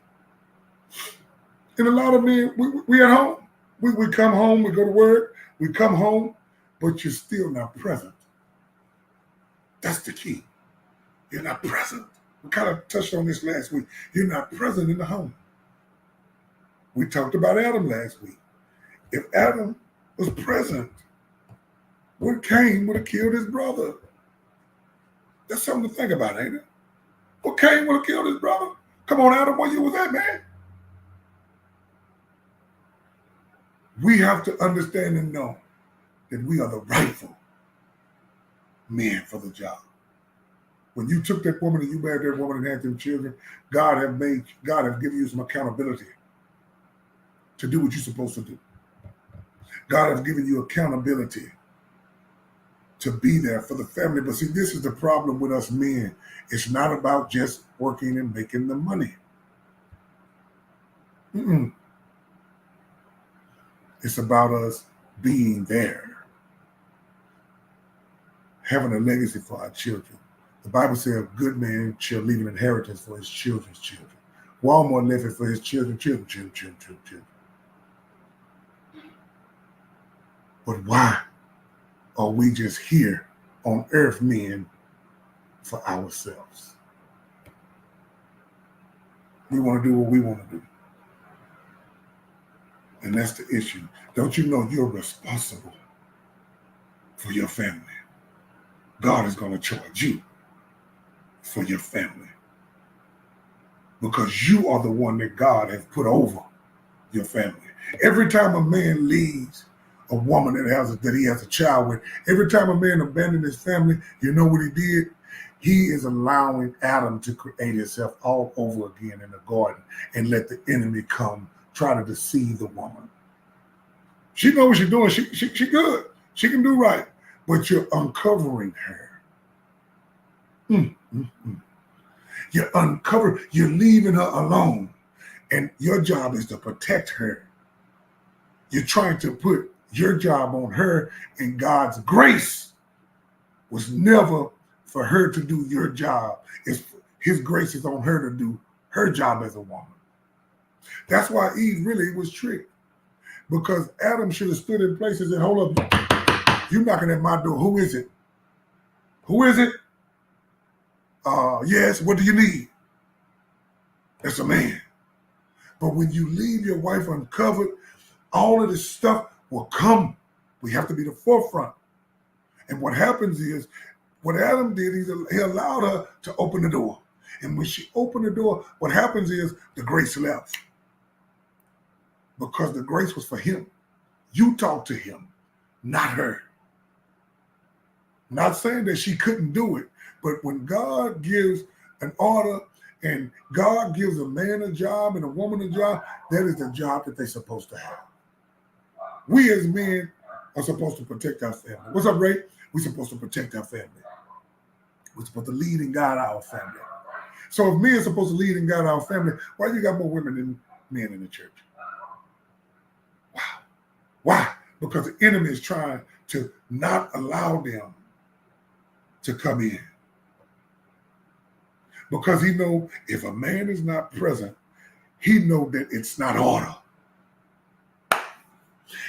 And a lot of men, we at home. We come home, we go to work, we come home, but you're still not present. That's the key. You're not present. We kind of touched on this last week. You're not present in the home. We talked about Adam last week. If Adam was present, what Cain would have killed his brother. That's something to think about, ain't it? What Cain would have killed his brother? Come on, Adam, where you was at, man? We have to understand and know that we are the rightful men for the job. When you took that woman and you married that woman and had them children, God have given you some accountability to do what you're supposed to do. God has given you accountability to be there for the family. But see, this is the problem with us men. It's not about just working and making the money. It's about us being there, having a legacy for our children. The Bible says a good man shall leave an inheritance for his children's children. Walmart left it for his children. But why are we just here on earth, men, for ourselves? We want to do what we want to do. And that's the issue. Don't you know you're responsible for your family? God is going to charge you for your family because you are the one that God has put over your family. Every time a man leaves a woman that he has a child with, every time a man abandoned his family, you know what he did? He is allowing Adam to create himself all over again in the garden and let the enemy come try to deceive the woman. She knows what she's doing. She good. She can do right. But you're uncovering her. You're uncovering. You're leaving her alone. And your job is to protect her. You're trying to put your job on her, and God's grace was never for her to do your job. His grace is on her to do her job as a woman. That's why Eve really was tricked. Because Adam should have stood in place and said, hold up, you knocking at my door. Who is it? Who is it? Yes, what do you need? That's a man. But when you leave your wife uncovered, all of this stuff will come. We have to be the forefront. And what happens is, what Adam did, he allowed her to open the door. And when she opened the door, what happens is the grace left. Because the grace was for him. You talk to him, not her. Not saying that she couldn't do it, but when God gives an order and God gives a man a job and a woman a job, that is the job that they're supposed to have. We as men are supposed to protect our family. What's up, Ray? We're supposed to protect our family. We're supposed to lead and guide our family. So if men are supposed to lead and guide our family, why you got more women than men in the church? Wow. Why? Because the enemy is trying to not allow them to come in. Because he know if a man is not present, he know that it's not order.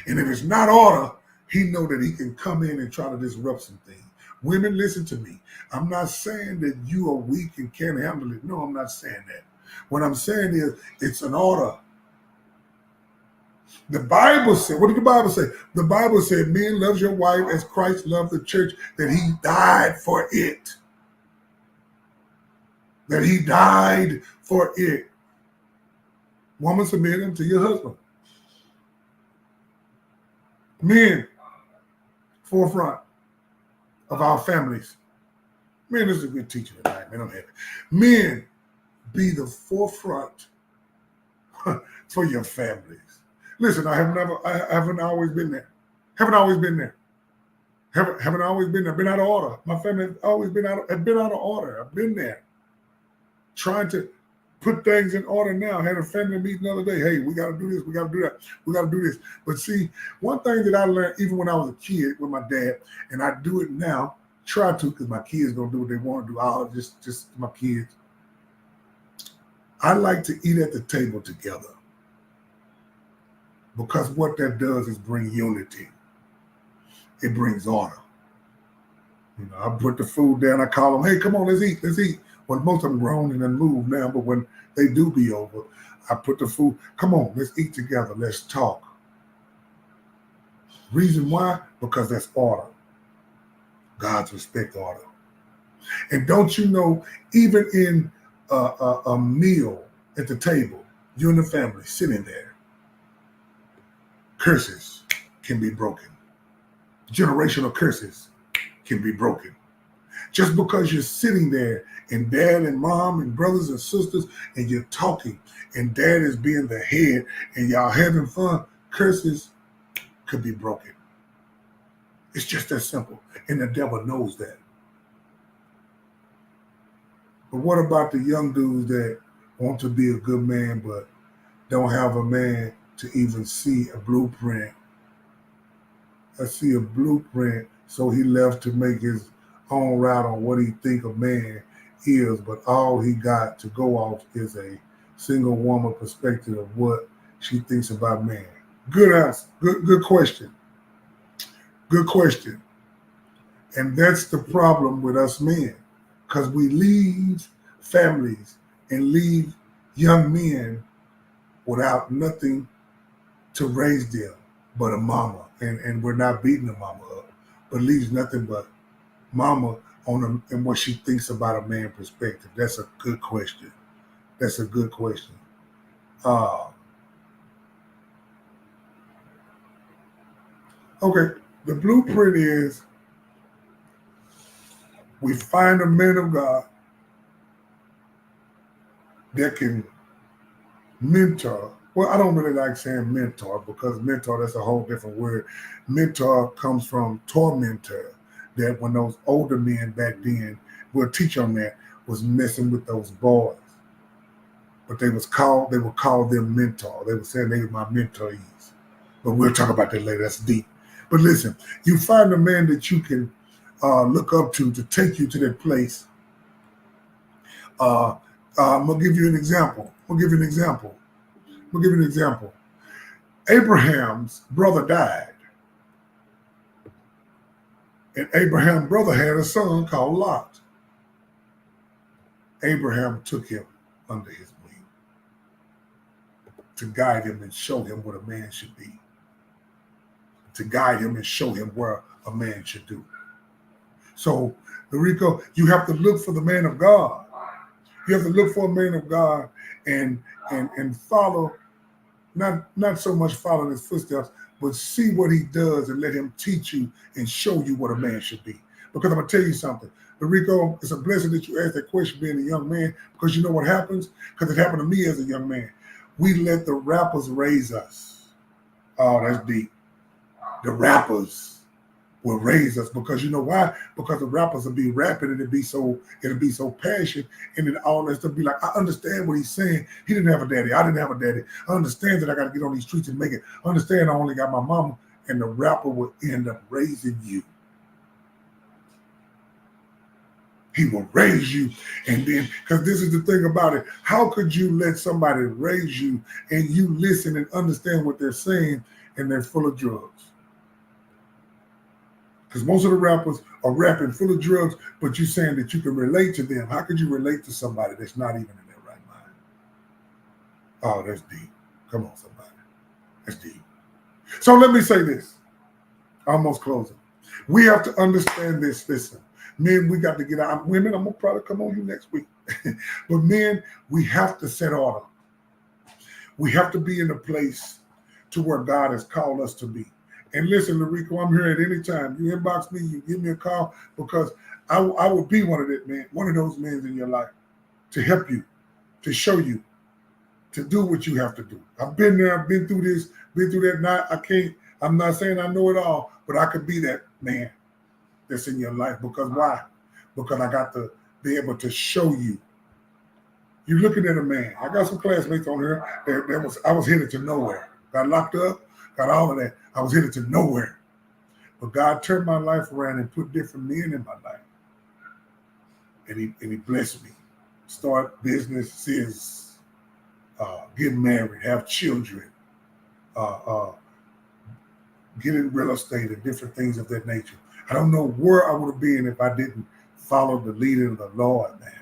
And if it's not order, he know that he can come in and try to disrupt some things. Women, listen to me. I'm not saying that you are weak and can't handle it. No, I'm not saying that. What I'm saying is it's an order. The Bible said, what did the Bible say? The Bible said, men, love your wife as Christ loved the church, that he died for it. That he died for it. Woman, submit unto your husband. Men, forefront of our families. Man, this is a good teacher tonight, man. I'm happy. Men, be the forefront for your families. Listen, I haven't always been there. Haven't always been there. Haven't always been there. Been out of order. My family has always been out of order. I've been there. Trying to put things in order now. Had a family meeting the other day. Hey, we got to do this. We got to do that. We got to do this. But see, one thing that I learned even when I was a kid with my dad, and I do it now, try to, because my kids going to do what they want to do. I'll just my kids. I like to eat at the table together. Because what that does is bring unity. It brings order. You know, I put the food down. I call them, hey, come on, let's eat, let's eat. Well, most of them grown and then move now, but when they do be over, I put the food, come on, let's eat together, let's talk. Reason why? Because that's order. God's respect order. And don't you know, even in a meal at the table, you and the family sitting there, curses can be broken. Generational curses can be broken. Just because you're sitting there and dad and mom and brothers and sisters and you're talking and dad is being the head and y'all having fun, curses could be broken. It's just that simple. And the devil knows that. But what about the young dudes that want to be a good man but don't have a man to even see a blueprint? I see a blueprint, so he left to make his own route on what he think a man is, but all he got to go off is a single woman perspective of what she thinks about man. Good answer. Good question. Good question. And that's the problem with us men, because we leave families and leave young men without nothing to raise them but a mama. And we're not beating the mama up, but leaves nothing but mama on them and what she thinks about a man perspective. That's a good question. That's a good question. Okay, the blueprint is we find a man of God that can mentor. Well, I don't really like saying mentor because mentor, that's a whole different word. Mentor comes from tormentor, that when those older men back then, we'll teach on that, was messing with those boys. But they would call them mentor. They would say they were my mentorees. But we'll talk about that later. That's deep. But listen, you find a man that you can look up to take you to that place. I'm going to give you an example. Abraham's brother died. And Abraham's brother had a son called Lot. Abraham took him under his wing to guide him and show him what a man should be. To guide him and show him where a man should do. So, Rico, you have to look for the man of God. You have to look for a man of God and follow, not so much follow his footsteps, but see what he does and let him teach you and show you what a man should be. Because I'm going to tell you something. Rico, it's a blessing that you asked that question being a young man, because you know what happens? Because it happened to me as a young man. We let the rappers raise us. Oh, that's deep. The rappers will raise us, because you know why? Because the rappers will be rapping and it'll be so passionate, and then all that stuff be like, I understand what he's saying. He didn't have a daddy. I didn't have a daddy. I understand that I got to get on these streets and make it. I understand I only got my mama, and the rapper will end up raising you. He will raise you, and then, because this is the thing about it, how could you let somebody raise you and you listen and understand what they're saying and they're full of drugs? Because most of the rappers are rapping full of drugs, but you're saying that you can relate to them. How could you relate to somebody that's not even in their right mind? Oh, that's deep. Come on, somebody. That's deep. So let me say this. Almost closing. We have to understand this. Listen, men, we got to get out. Women, I'm going to probably come on you next week. But men, we have to set order. We have to be in a place to where God has called us to be. And listen, Larico, I'm here at any time. You inbox me, you give me a call, because I will be one of those men in your life to help you, to show you, to do what you have to do. I've been there, I've been through this, been through that. I'm not saying I know it all, but I could be that man that's in your life. Because why? Because I got to be able to show you. You're looking at a man. I got some classmates on here I was headed to nowhere. Got locked up, got all of that. I was headed to nowhere. But God turned my life around and put different men in my life. And he blessed me. Start businesses, get married, have children, get in real estate and different things of that nature. I don't know where I would have been if I didn't follow the leading of the Lord, man.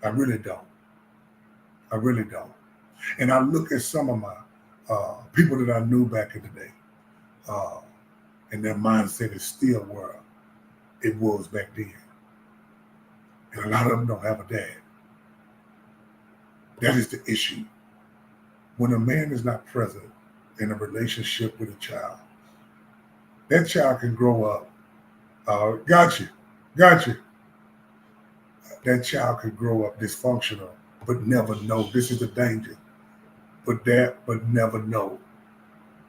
I really don't. I really don't. And I look at some of my people that I knew back in the day, and their mindset is still where it was back then. And a lot of them don't have a dad. That is the issue. When a man is not present in a relationship with a child, that child can grow up. Got you. That child could grow up dysfunctional, but never know. This is the danger. But never know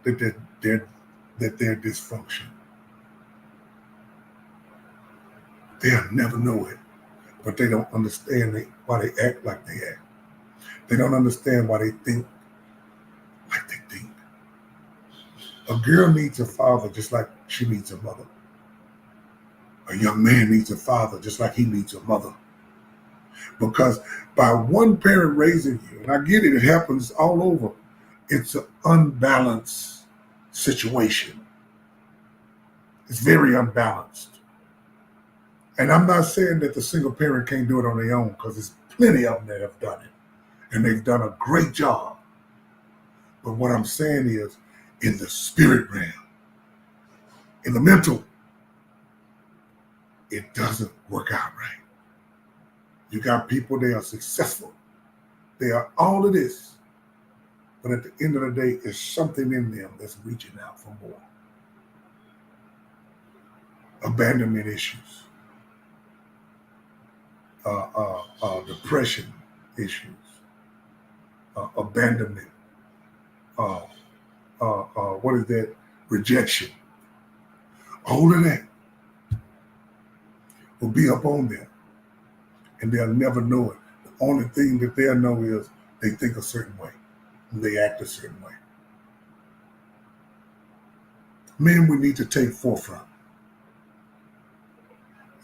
that they're dysfunctional. They'll never know it, but they don't understand why they act like they act. They don't understand why they think like they think. A girl needs a father just like she needs a mother. A young man needs a father just like he needs a mother. Because by one parent raising you, and I get it, it happens all over, it's an unbalanced situation. It's very unbalanced. And I'm not saying that the single parent can't do it on their own, because there's plenty of them that have done it. And they've done a great job. But what I'm saying is, in the spirit realm, in the mental, it doesn't work out right. You got people, they are successful. They are all of this. But at the end of the day, there's something in them that's reaching out for more. Abandonment issues. Depression issues. Abandonment. What is that? Rejection. All of that will be up on them. And they'll never know it. The only thing that they'll know is they think a certain way. And they act a certain way. Men, we need to take forefront.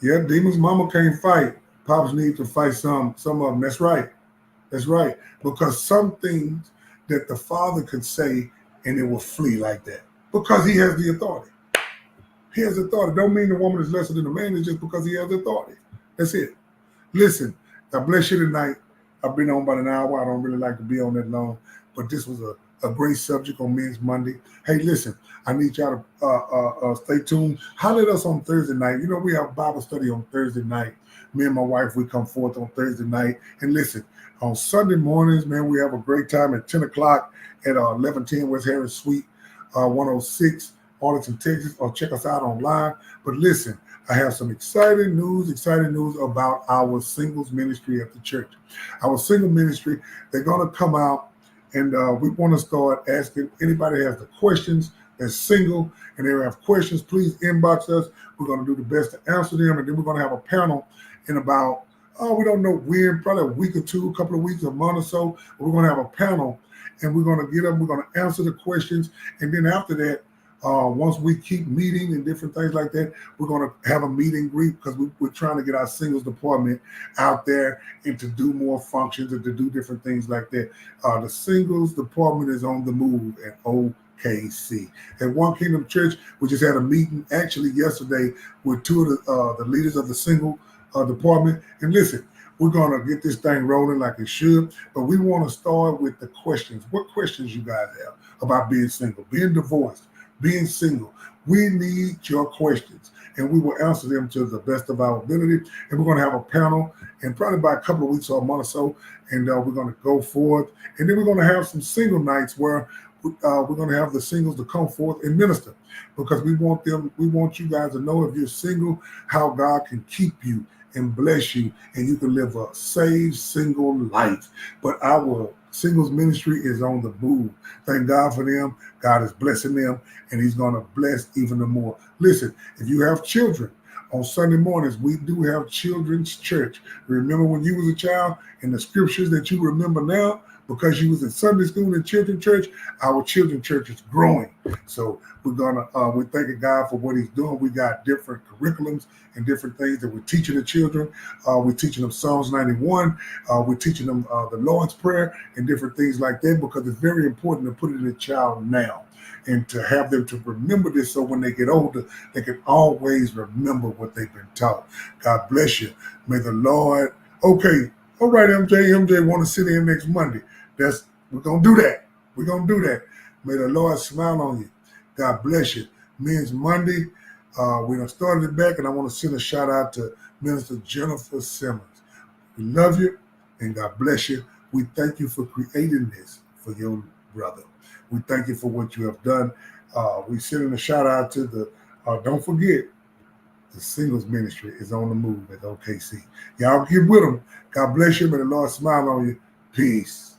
Yeah, Demon's mama can't fight. Pops need to fight some of them. That's right. That's right. Because some things that the father could say and it will flee like that. Because he has the authority. He has authority. Don't mean the woman is lesser than the man. It's just because he has authority. That's it. Listen, God bless you tonight. I've been on about an hour. I don't really like to be on that long, but this was a great subject on Men's Monday. Hey, listen, I need y'all to stay tuned. Holler at us on Thursday night. You know, we have Bible study on Thursday night. Me and my wife, we come forth on Thursday night. And listen, on Sunday mornings, man, we have a great time at 10 o'clock at 1110 West Harris Suite, 106, Arlington, Texas, or check us out online. But listen, I have some exciting news about our singles ministry at the church. Our single ministry, they're going to come out, and we want to start asking anybody that has the questions that's single and they have questions, please inbox us. We're going to do the best to answer them, and then we're going to have a panel in about, we don't know when, probably a week or two, a couple of weeks, a month or so. We're going to have a panel, and we're going to get up, we're going to answer the questions, and then after that, once we keep meeting and different things like that, we're going to have a meet and greet, because we're trying to get our singles department out there and to do more functions and to do different things like that. The singles department is on the move at OKC. At One Kingdom Church, we just had a meeting actually yesterday with two of the leaders of the single department. And listen, we're going to get this thing rolling like it should, but we want to start with the questions. What questions you guys have about being single, being divorced, being single? We need your questions, and we will answer them to the best of our ability. And we're going to have a panel, and probably by a couple of weeks or a month or so, and we're going to go forth. And then we're going to have some single nights where we're going to have the singles to come forth and minister, because we want you guys to know, if you're single, how God can keep you and bless you, and you can live a saved single life. But our singles ministry is on the move. Thank God for them. God is blessing them, and he's going to bless even more. Listen, if you have children, on Sunday mornings, we do have children's church. Remember when you was a child, and the scriptures that you remember now, because you was in Sunday school and children's church, our children's church is growing. So we're thanking God for what he's doing. We got different curriculums and different things that we're teaching the children. We're teaching them Psalms 91. We're teaching them the Lord's Prayer and different things like that, because it's very important to put it in a child now, and to have them to remember this, so when they get older, they can always remember what they've been taught. God bless you. May the Lord. Okay, all right, MJ want to sit in next Monday. We're gonna do that. We're gonna do that. May the Lord smile on you. God bless you. Men's Monday. We done started it back, and I want to send a shout out to Minister Jennifer Simmons. We love you, and God bless you. We thank you for creating this for your brother. We thank you for what you have done. We sending a shout out to the. Don't forget, the singles ministry is on the move at OKC. Y'all get with them. God bless you. May the Lord smile on you. Peace.